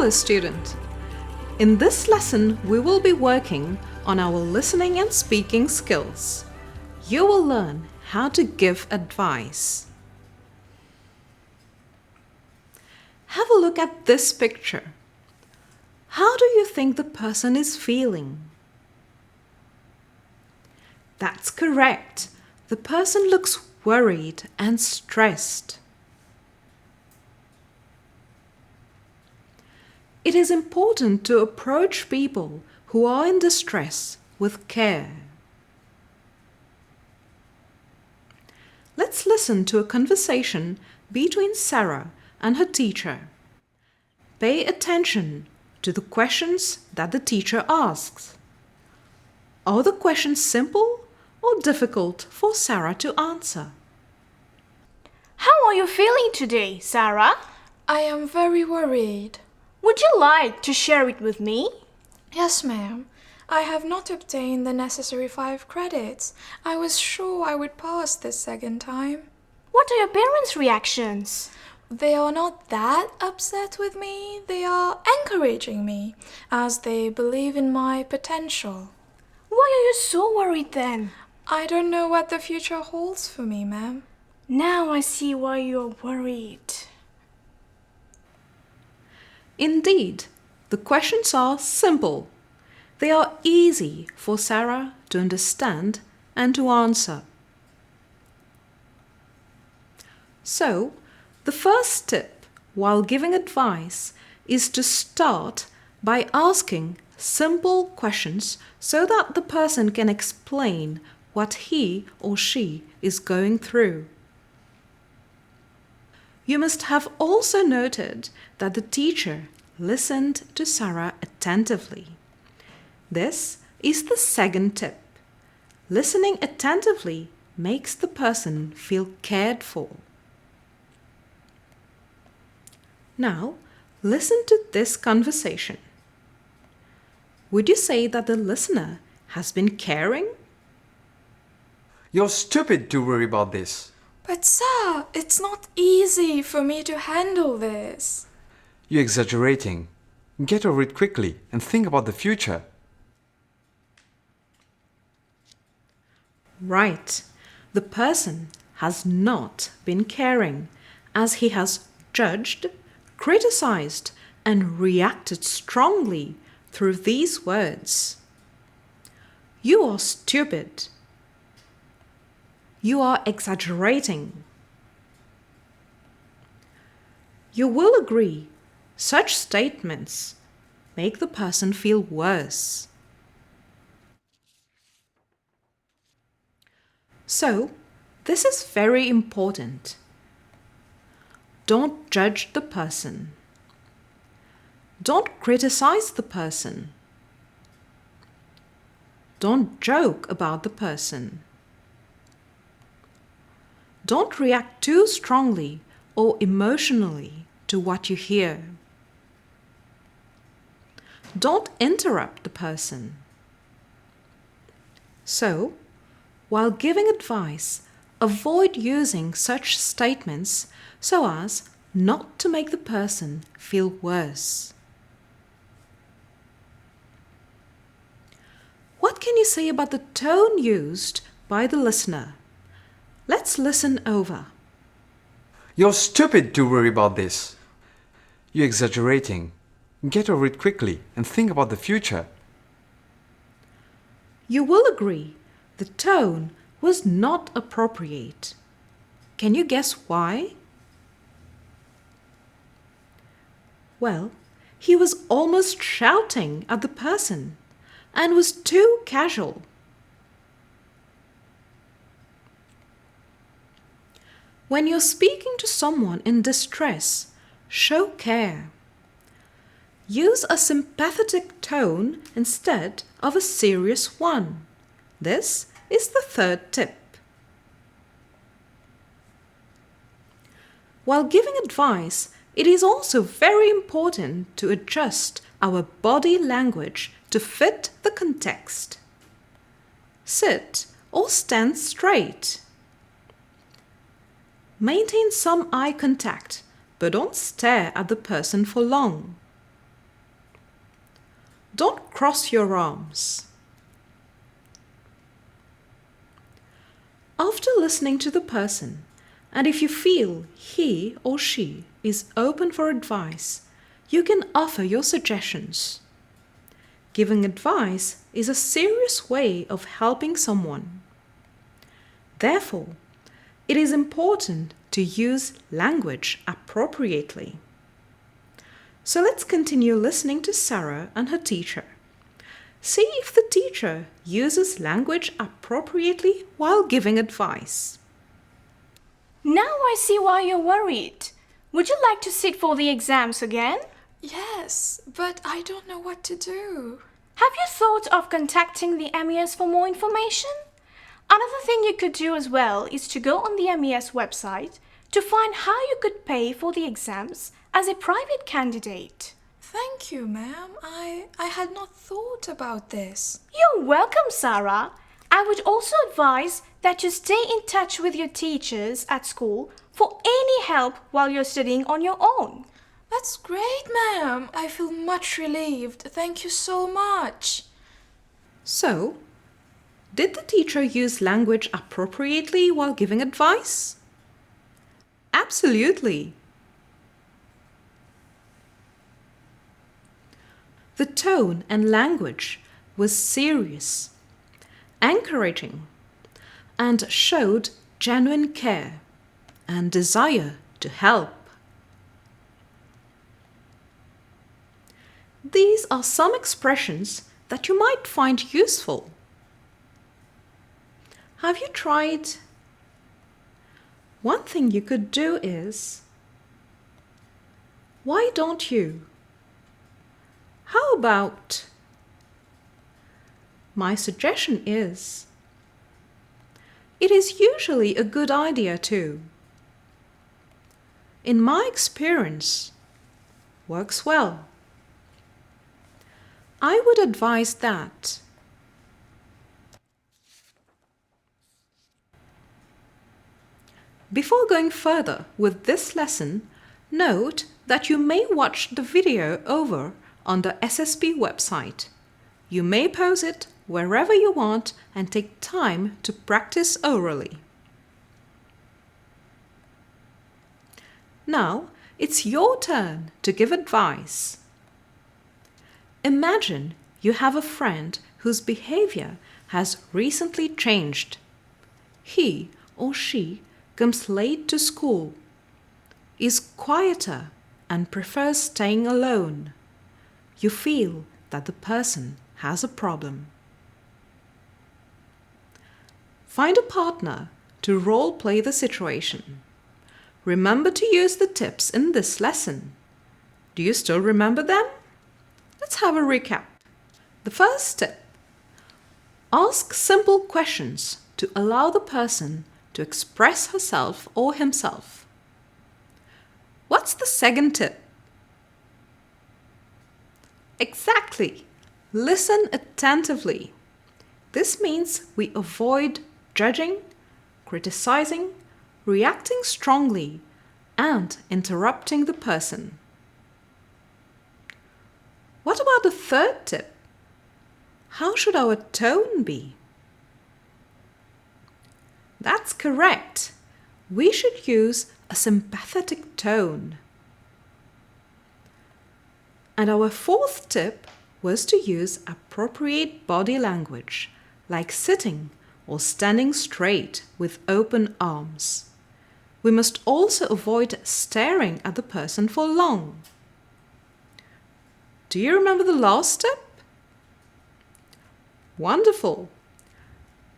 Hello student! In this lesson, we will be working on our listening and speaking skills. You will learn how to give advice. Have a look at this picture. How do you think the person is feeling? That's correct. The person looks worried and stressed. It is important to approach people who are in distress with care. Let's listen to a conversation between Sarah and her teacher. Pay attention to the questions that the teacher asks. Are the questions simple or difficult for Sarah to answer? How are you feeling today, Sarah? I am very worried. Would you like to share it with me? Yes, ma'am. I have not obtained the necessary 5 credits. I was sure I would pass this second time. What are your parents' reactions? They are not that upset with me. They are encouraging me, as they believe in my potential. Why are you so worried then? I don't know what the future holds for me, ma'am. Now I see why you're worried. Indeed, the questions are simple. They are easy for Sarah to understand and to answer. So, the first tip while giving advice is to start by asking simple questions so that the person can explain what he or she is going through. You must have also noted that the teacher listened to Sarah attentively. This is the second tip. Listening attentively makes the person feel cared for. Now, listen to this conversation. Would you say that the listener has been caring? You're stupid to worry about this. But sir, it's not easy for me to handle this. You're exaggerating. Get over it quickly and think about the future. Right. The person has not been caring, as he has judged, criticized, and reacted strongly through these words. You are stupid. You are exaggerating. You will agree, such statements make the person feel worse. So, this is very important. Don't judge the person. Don't criticize the person. Don't joke about the person. Don't react too strongly or emotionally to what you hear. Don't interrupt the person. So, while giving advice, avoid using such statements so as not to make the person feel worse. What can you say about the tone used by the listener? Let's listen over. You're stupid to worry about this. You're exaggerating. Get over it quickly and think about the future. You will agree the tone was not appropriate. Can you guess why? Well, he was almost shouting at the person and was too casual. When you're speaking to someone in distress, show care. Use a sympathetic tone instead of a serious one. This is the third tip. While giving advice, it is also very important to adjust our body language to fit the context. Sit or stand straight. Maintain some eye contact, but don't stare at the person for long. Don't cross your arms. After listening to the person, and if you feel he or she is open for advice, you can offer your suggestions. Giving advice is a serious way of helping someone. Therefore, it is important to use language appropriately. So let's continue listening to Sarah and her teacher. See if the teacher uses language appropriately while giving advice. Now I see why you're worried. Would you like to sit for the exams again? Yes, but I don't know what to do. Have you thought of contacting the MES for more information? Another thing you could do as well is to go on the MES website to find how you could pay for the exams as a private candidate. Thank you, ma'am. I had not thought about this. You're welcome, Sarah. I would also advise that you stay in touch with your teachers at school for any help while you're studying on your own. That's great, ma'am. I feel much relieved. Thank you so much. So, did the teacher use language appropriately while giving advice? Absolutely. The tone and language was serious, encouraging, and showed genuine care and desire to help. These are some expressions that you might find useful. Have you tried? One thing you could do is, why don't you? How about? My suggestion is, it is usually a good idea too. In my experience, works well. I would advise that. Before going further with this lesson, note that you may watch the video over on the SSP website. You may pause it wherever you want and take time to practice orally. Now, it's your turn to give advice. Imagine you have a friend whose behavior has recently changed. He or she comes late to school, is quieter, and prefers staying alone. You feel that the person has a problem. Find a partner to role play the situation. Remember to use the tips in this lesson. Do you still remember them? Let's have a recap. The first tip: ask simple questions to allow the person to express herself or himself. What's the second tip? Exactly. Listen attentively. This means we avoid judging, criticizing, reacting strongly, and interrupting the person. What about the third tip? How should our tone be? That's correct. We should use a sympathetic tone. And our fourth tip was to use appropriate body language, like sitting or standing straight with open arms. We must also avoid staring at the person for long. Do you remember the last tip? Wonderful!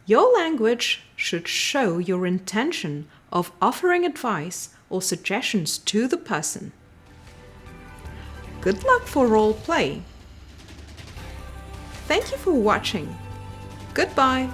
Your language should show your intention of offering advice or suggestions to the person. Good luck for role play. Thank you for watching. Goodbye.